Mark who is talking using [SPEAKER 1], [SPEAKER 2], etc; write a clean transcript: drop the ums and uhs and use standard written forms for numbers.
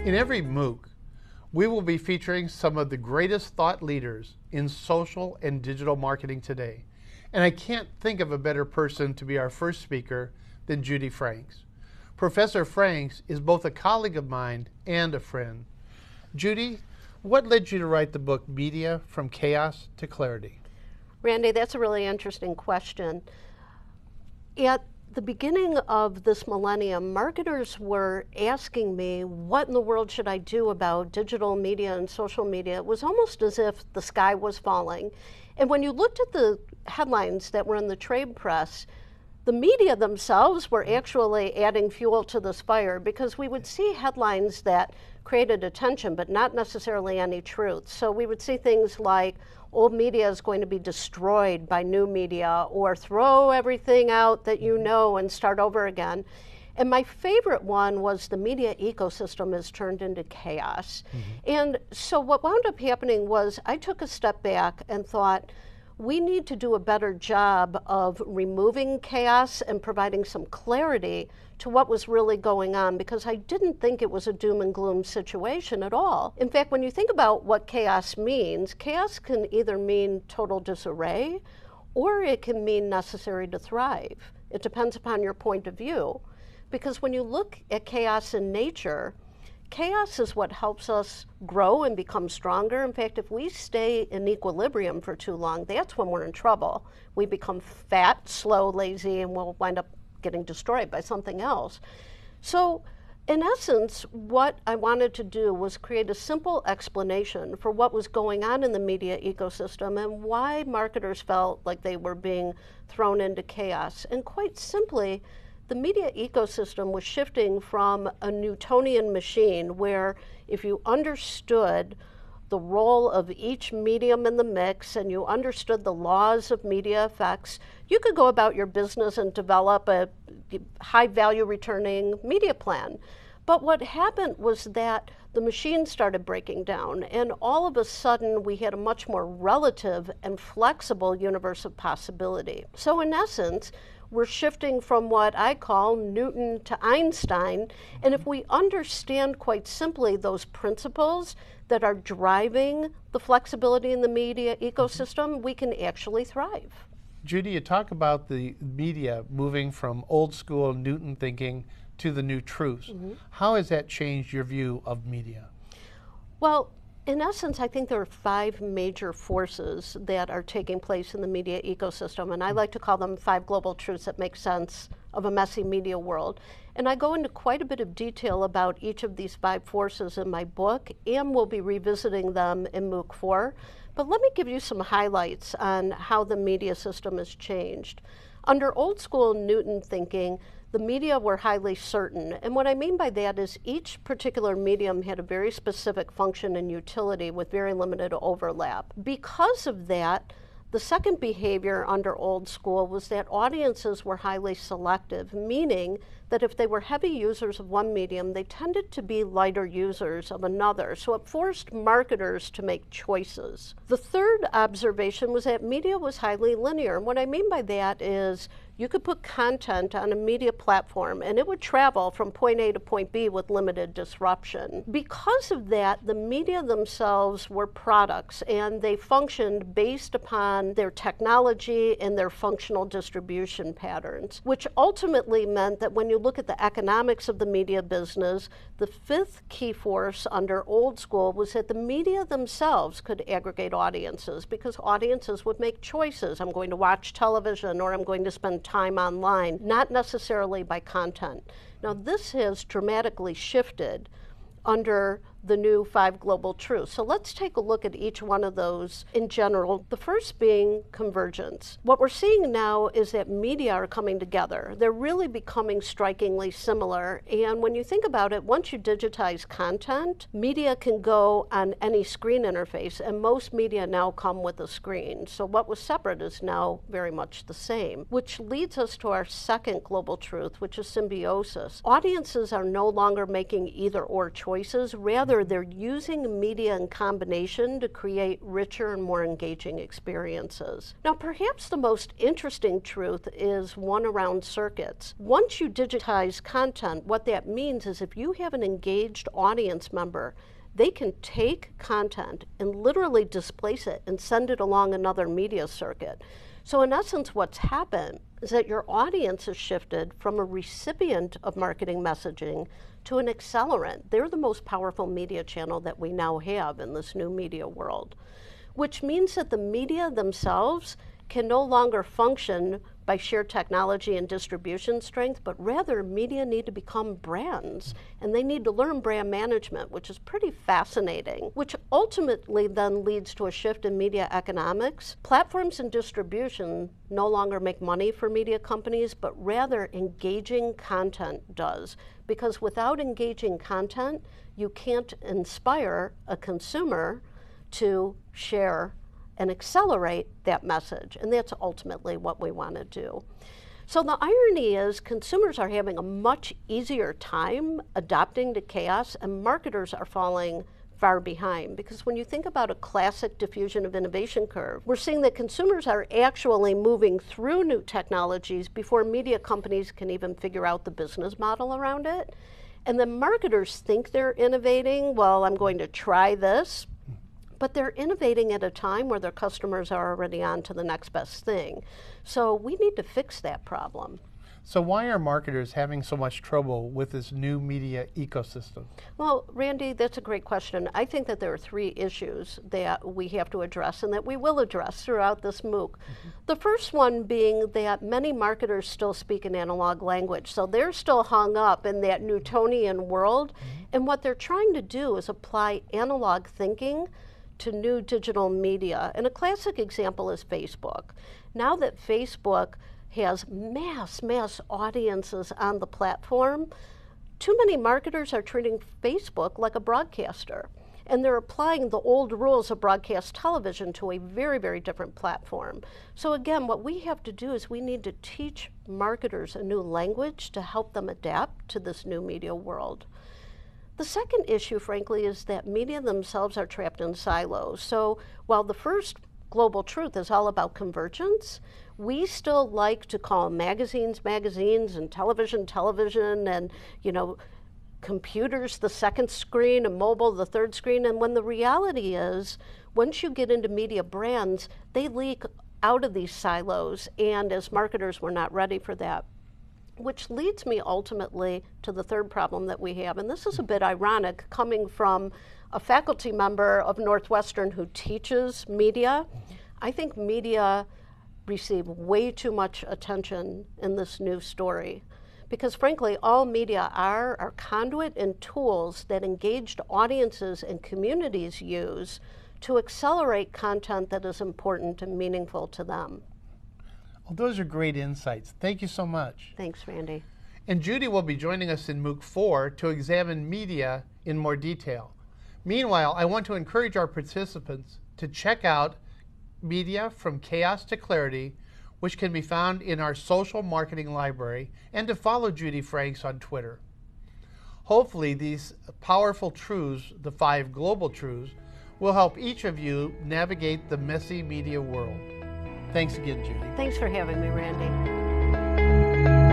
[SPEAKER 1] In every MOOC, we will be featuring some of the greatest thought leaders in social and digital marketing today. And I can't think of a better person to be our first speaker than Judy Franks. Professor Franks is both a colleague of mine and a friend. Judy, what led you to write the book Media from Chaos to Clarity?
[SPEAKER 2] Randy, that's a really interesting question. At the beginning of this millennium, marketers were asking me, what in the world should I do about digital media and social media? It was almost as if the sky was falling. And when you looked at the headlines that were in the trade press, the media themselves were actually adding fuel to this fire, because we would see headlines that created attention but not necessarily any truth. So we would see things like, old media is going to be destroyed by new media, or throw everything out that you know and start over again. And my favorite one was the media ecosystem has turned into chaos. And so what wound up happening was I took a step back and thought, we need to do a better job of removing chaos and providing some clarity to what was really going on, because I didn't think it was a doom and gloom situation at all. In fact, when you think about what chaos can either mean total disarray or it can mean necessary to thrive. It depends upon your point of view. Because when you look at chaos in nature, chaos is what helps us grow and become stronger. In fact, if we stay in equilibrium for too long, that's when we're in trouble. We become fat, slow, lazy, and we'll wind up getting destroyed by something else. So, in essence, what I wanted to do was create a simple explanation for what was going on in the media ecosystem and why marketers felt like they were being thrown into chaos. And quite simply, the media ecosystem was shifting from a Newtonian machine where if you understood the role of each medium in the mix and you understood the laws of media effects, you could go about your business and develop a high value returning media plan. But what happened was that the machine started breaking down, and all of a sudden we had a much more relative and flexible universe of possibility. So in essence, we're shifting from what I call Newton to Einstein, and if we understand quite simply those principles that are driving the flexibility in the media ecosystem, we can actually thrive.
[SPEAKER 1] Judy, you talk about the media moving from old school Newton thinking to the new truths. How has that changed your view of media?
[SPEAKER 2] Well, in essence, I think there are 5 major forces that are taking place in the media ecosystem, and I like to call them 5 global truths that make sense of a messy media world. And I go into quite a bit of detail about each of these 5 forces in my book, and we'll be revisiting them in MOOC 4. But let me give you some highlights on how the media system has changed. Under old school Newton thinking, the media were highly certain. And what I mean by that is each particular medium had a very specific function and utility with very limited overlap. Because of that, the second behavior under old school was that audiences were highly selective, meaning that if they were heavy users of one medium, they tended to be lighter users of another. So it forced marketers to make choices. The third observation was that media was highly linear. And what I mean by that is you could put content on a media platform and it would travel from point A to point B with limited disruption. Because of that, the media themselves were products and they functioned based upon their technology and their functional distribution patterns, which ultimately meant that when you look at the economics of the media business, the 5th key force under old school was that the media themselves could aggregate audiences because audiences would make choices. I'm going to watch television or I'm going to spend time online, not necessarily by content. Now, this has dramatically shifted under the new 5 global truths. So let's take a look at each one of those in general. The first being convergence. What we're seeing now is that media are coming together. They're really becoming strikingly similar. And when you think about it, once you digitize content, media can go on any screen interface, and most media now come with a screen. So what was separate is now very much the same, which leads us to our second global truth, which is symbiosis. Audiences are no longer making either or choices. Rather, Rather, they're using media in combination to create richer and more engaging experiences. Now, perhaps the most interesting truth is one around circuits. Once you digitize content, what that means is if you have an engaged audience member, they can take content and literally displace it and send it along another media circuit. So in essence, what's happened is that your audience has shifted from a recipient of marketing messaging to an accelerant. They're the most powerful media channel that we now have in this new media world, which means that the media themselves can no longer function by sheer technology and distribution strength, but rather media need to become brands, and they need to learn brand management, which is pretty fascinating, which ultimately then leads to a shift in media economics. Platforms and distribution no longer make money for media companies, but rather engaging content does, because without engaging content, you can't inspire a consumer to share and accelerate that message. And that's ultimately what we want to do. So the irony is consumers are having a much easier time adapting to chaos, and marketers are falling far behind. Because when you think about a classic diffusion of innovation curve, we're seeing that consumers are actually moving through new technologies before media companies can even figure out the business model around it. And then marketers think they're innovating. Well, I'm going to try this. But they're innovating at a time where their customers are already on to the next best thing. So we need to fix that problem.
[SPEAKER 1] So why are marketers having so much trouble with this new media ecosystem?
[SPEAKER 2] Well, Randy, that's a great question. I think that there are three issues that we have to address and that we will address throughout this MOOC. The first one being that many marketers still speak in analog language. So they're still hung up in that Newtonian world. And what they're trying to do is apply analog thinking to new digital media. And a classic example is Facebook. Now that Facebook has mass audiences on the platform, too many marketers are treating Facebook like a broadcaster. And they're applying the old rules of broadcast television to a very different platform. So again, what we have to do is we need to teach marketers a new language to help them adapt to this new media world. The second issue, frankly, is that media themselves are trapped in silos. So while the first global truth is all about convergence, we still like to call magazines magazines and television and, computers the second screen and mobile the third screen. And when the reality is, once you get into media brands, they leak out of these silos. And as marketers, we're not ready for that. Which leads me ultimately to the third problem that we have. And this is a bit ironic coming from a faculty member of Northwestern who teaches media. I think media receive way too much attention in this new story. Because frankly, all media are conduit and tools that engaged audiences and communities use to accelerate content that is important and meaningful to them.
[SPEAKER 1] Well, those are great insights. Thank you so much.
[SPEAKER 2] Thanks, Randy.
[SPEAKER 1] And Judy will be joining us in MOOC 4 to examine media in more detail. Meanwhile, I want to encourage our participants to check out Media from Chaos to Clarity, which can be found in our social marketing library, and to follow Judy Franks on Twitter. Hopefully, these powerful truths, the 5 global truths, will help each of you navigate the messy media world. Thanks again, Judy.
[SPEAKER 2] Thanks for having me, Randy.